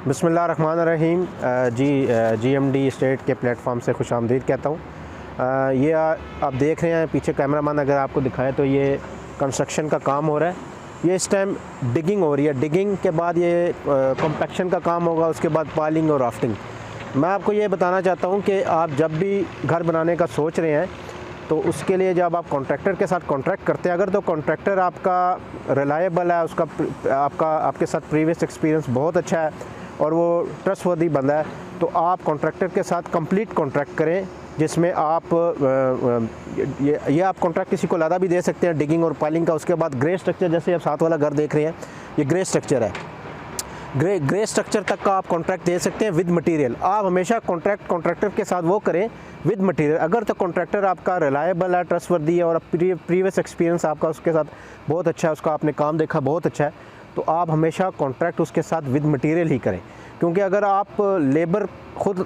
बिस्मिल्लाहिर्रहमानिर्रहीम। GMD state के platform से खुशामदीद कहता हूँ। ये आप देख रहे हैं पीछे कैमरामैन अगर आपको दिखाए तो ये कंस्ट्रक्शन का काम हो रहा है। ये इस टाइम डिगिंग हो रही है। डिगिंग के बाद ये कॉम्पैक्शन का काम होगा, उसके बाद पालिंग और राफ्टिंग। मैं आपको ये बताना चाहता हूँ कि आप जब भी घर बनाने का सोच रहे हैं तो उसके लिए जब आप कॉन्ट्रैक्टर के साथ कॉन्ट्रैक्ट करते हैं, अगर तो कॉन्ट्रैक्टर आपका रिलायबल है, उसका आपके साथ प्रीवियस एक्सपीरियंस बहुत अच्छा है और वो ट्रस्टवर्दी बंदा है, तो आप कॉन्ट्रैक्टर के साथ कंप्लीट कॉन्ट्रैक्ट करें, जिसमें आप ये आप कॉन्ट्रैक्ट किसी को लादा भी दे सकते हैं डिगिंग और पाइलिंग का। उसके बाद ग्रे स्ट्रक्चर, जैसे आप साथ वाला घर देख रहे हैं, ये ग्रे स्ट्रक्चर है। ग्रे स्ट्रक्चर तक का आप कॉन्ट्रैक्ट दे सकते हैं विद मटेरियल। आप हमेशा कॉन्ट्रैक्टर के साथ वो करें विद मटेरियल। अगर तो कॉन्ट्रैक्टर आपका रिलायबल है, ट्रस्टवर्दी है और प्रीवियस एक्सपीरियंस आपका उसके साथ बहुत अच्छा है, उसका आपने काम देखा बहुत अच्छा है, तो आप हमेशा कॉन्ट्रैक्ट उसके साथ विद मटेरियल ही करें। क्योंकि अगर आप लेबर खुद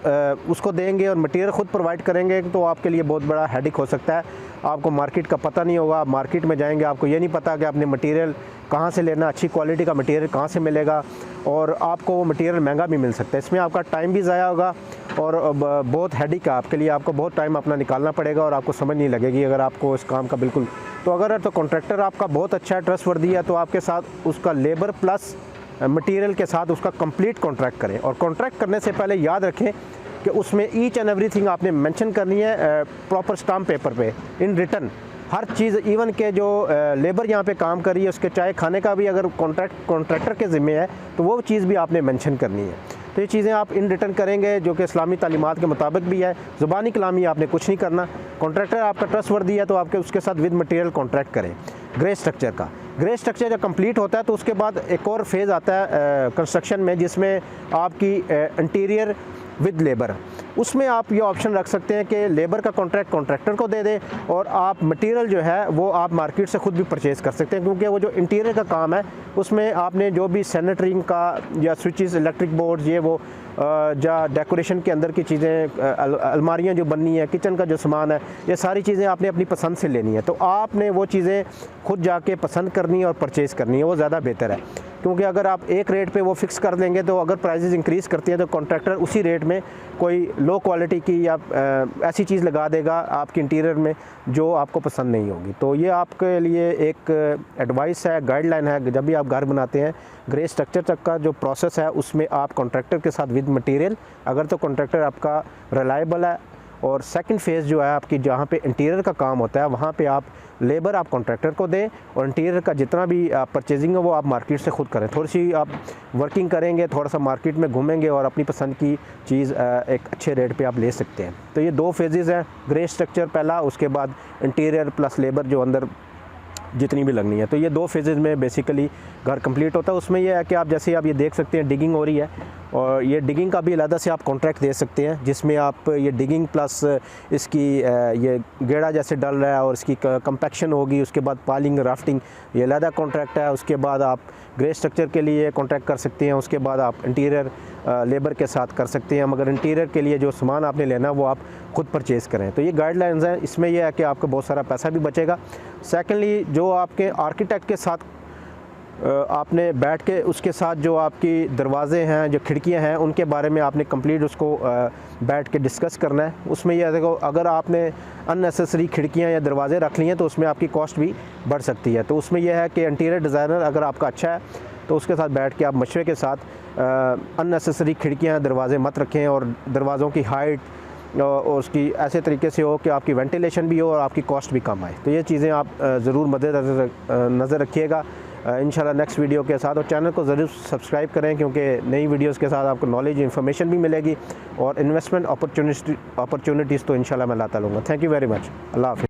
उसको देंगे और मटेरियल ख़ुद प्रोवाइड करेंगे तो आपके लिए बहुत बड़ा हेडेक हो सकता है। आपको मार्केट का पता नहीं होगा, आप मार्केट में जाएंगे, आपको ये नहीं पता कि आपने मटेरियल कहाँ से लेना, अच्छी क्वालिटी का मटेरियल कहाँ से मिलेगा, और आपको वो मटेरियल महंगा भी मिल सकता है। इसमें आपका टाइम भी ज़ाया होगा और बहुत हेडेक है आपके लिए। आपको बहुत टाइम अपना निकालना पड़ेगा और आपको समझ नहीं लगेगी अगर आपको इस काम का बिल्कुल। तो अगर तो कॉन्ट्रैक्टर आपका बहुत अच्छा है, ट्रस्टवर्दी है, तो आपके साथ उसका लेबर प्लस मटेरियल के साथ उसका कंप्लीट कॉन्ट्रैक्ट करें। और कॉन्ट्रैक्ट करने से पहले याद रखें कि उसमें ईच एंड एवरीथिंग आपने मेंशन करनी है प्रॉपर स्टाम्प पेपर पे in return. Her cheese, even के जो लेबर यहाँ पे काम कर रही है उसके चाय खाने का भी अगर कॉन्ट्रैक्टर के ज़िम्मे है तो वो चीज़ भी आपने मेंशन करनी है। तो ये चीज़ें आप इन रिटर्न करेंगे जो कि इस्लामी तालीमात के मुताबिक भी है। ज़ुबानी कलामी आपने कुछ नहीं करना। कॉन्ट्रैक्टर आपका ट्रस्टवर्दी है तो आपके उसके साथ विद मटेरियल कॉन्ट्रैक्ट करें। ग्रे स्ट्रक्चर का ग्रे स्ट्रक्चर जब कंप्लीट होता है तो उसके बाद एक और फेज़ आता है कंस्ट्रक्शन में, जिसमें आपकी इंटीरियर विद लेबर। उसमें आप ये ऑप्शन रख सकते हैं कि लेबर का कॉन्ट्रैक्ट कॉन्ट्रैक्टर को दे दें और आप मटेरियल जो है वो आप मार्केट से ख़ुद भी परचेज़ कर सकते हैं। क्योंकि वो जो इंटीरियर का काम है उसमें आपने जो भी सैनिटरिंग का या स्विचेस, इलेक्ट्रिक बोर्ड्स, ये वो या डेकोरेशन के अंदर की चीज़ें, अलमारियाँ जो बननी है, किचन का जो सामान है, ये सारी चीज़ें आपने अपनी पसंद से लेनी है। तो आपने वो चीज़ें खुद जाके पसंद करनी है और परचेज़ करनी है, वो ज़्यादा बेहतर है। क्योंकि अगर आप एक रेट पे वो फिक्स कर देंगे तो अगर प्राइसेस इंक्रीज़ करती हैं तो कॉन्ट्रैक्टर उसी रेट में कोई लो क्वालिटी की या ऐसी चीज़ लगा देगा आपके इंटीरियर में जो आपको पसंद नहीं होगी। तो ये आपके लिए एक एडवाइस है, गाइडलाइन है। जब भी आप घर बनाते हैं, ग्रे स्ट्रक्चर तक का जो प्रोसेस है उसमें आप कॉन्ट्रैक्टर के साथ विद मटेरियल, अगर तो कॉन्ट्रैक्टर आपका रिलायबल है, और सेकंड फेज़ जो है आपकी जहाँ पे इंटीरियर का काम होता है वहाँ पे आप लेबर आप कॉन्ट्रैक्टर को दें और इंटीरियर का जितना भी आप परचेजिंग है वो आप मार्केट से खुद करें। थोड़ी सी आप वर्किंग करेंगे, थोड़ा सा मार्केट में घूमेंगे और अपनी पसंद की चीज़ एक अच्छे रेट पे आप ले सकते हैं। तो ये दो फेजेज़ हैं, ग्रे स्ट्रक्चर पहला, उसके बाद इंटीरियर प्लस लेबर जो अंदर जितनी भी लगनी है। तो ये दो फेजेज़ में बेसिकली घर कंप्लीट होता है। उसमें यह है कि आप जैसे आप ये देख सकते हैं डिगिंग हो रही है, और ये डिगिंग का भी अलग से आप कॉन्ट्रैक्ट दे सकते हैं, जिसमें आप ये डिगिंग प्लस इसकी ये गेड़ा जैसे डल रहा है और इसकी कंपैक्शन होगी, उसके बाद पालिंग, राफ्टिंग, ये अलग कॉन्ट्रैक्ट है। उसके बाद आप ग्रे स्ट्रक्चर के लिए कॉन्ट्रैक्ट कर सकते हैं, उसके बाद आप इंटीरियर लेबर के साथ कर सकते हैं। मगर इंटीरियर के लिए जो सामान आपने लेना वो आप खुद परचेज़ करें। तो ये गाइडलाइंस हैं। इसमें यह है कि आपको बहुत सारा पैसा भी बचेगा। सेकेंडली, जो आपके आर्किटेक्ट के साथ आपने बैठ के उसके साथ जो आपकी दरवाज़े हैं, जो खिड़कियां हैं, उनके बारे में आपने कंप्लीट उसको बैठ के डिस्कस करना है। उसमें यह देखो, अगर आपने अननेसेसरी खिड़कियां या दरवाज़े रख लिए हैं तो उसमें आपकी कॉस्ट भी बढ़ सकती है। तो उसमें यह है कि इंटीरियर डिज़ाइनर अगर आपका अच्छा है तो उसके साथ बैठ के आप मशवरे के साथ अननेसेसरी खिड़कियाँ, दरवाज़े मत रखें, और दरवाज़ों की हाइट और उसकी ऐसे तरीके से हो कि आपकी वेंटिलेशन भी हो और आपकी कॉस्ट भी कम आए। तो ये चीज़ें आप ज़रूर नज़र रखिएगा इंशाल्लाह नेक्स्ट वीडियो के साथ। और चैनल को ज़रूर सब्सक्राइब करें क्योंकि नई वीडियोस के साथ आपको नॉलेज, इन्फॉर्मेशन भी मिलेगी और इन्वेस्टमेंट अपॉर्चुनिटीज़ तो इंशाल्लाह मैं लाता रहूँगा। Thank you very much. अल्लाह हाफ़िज़।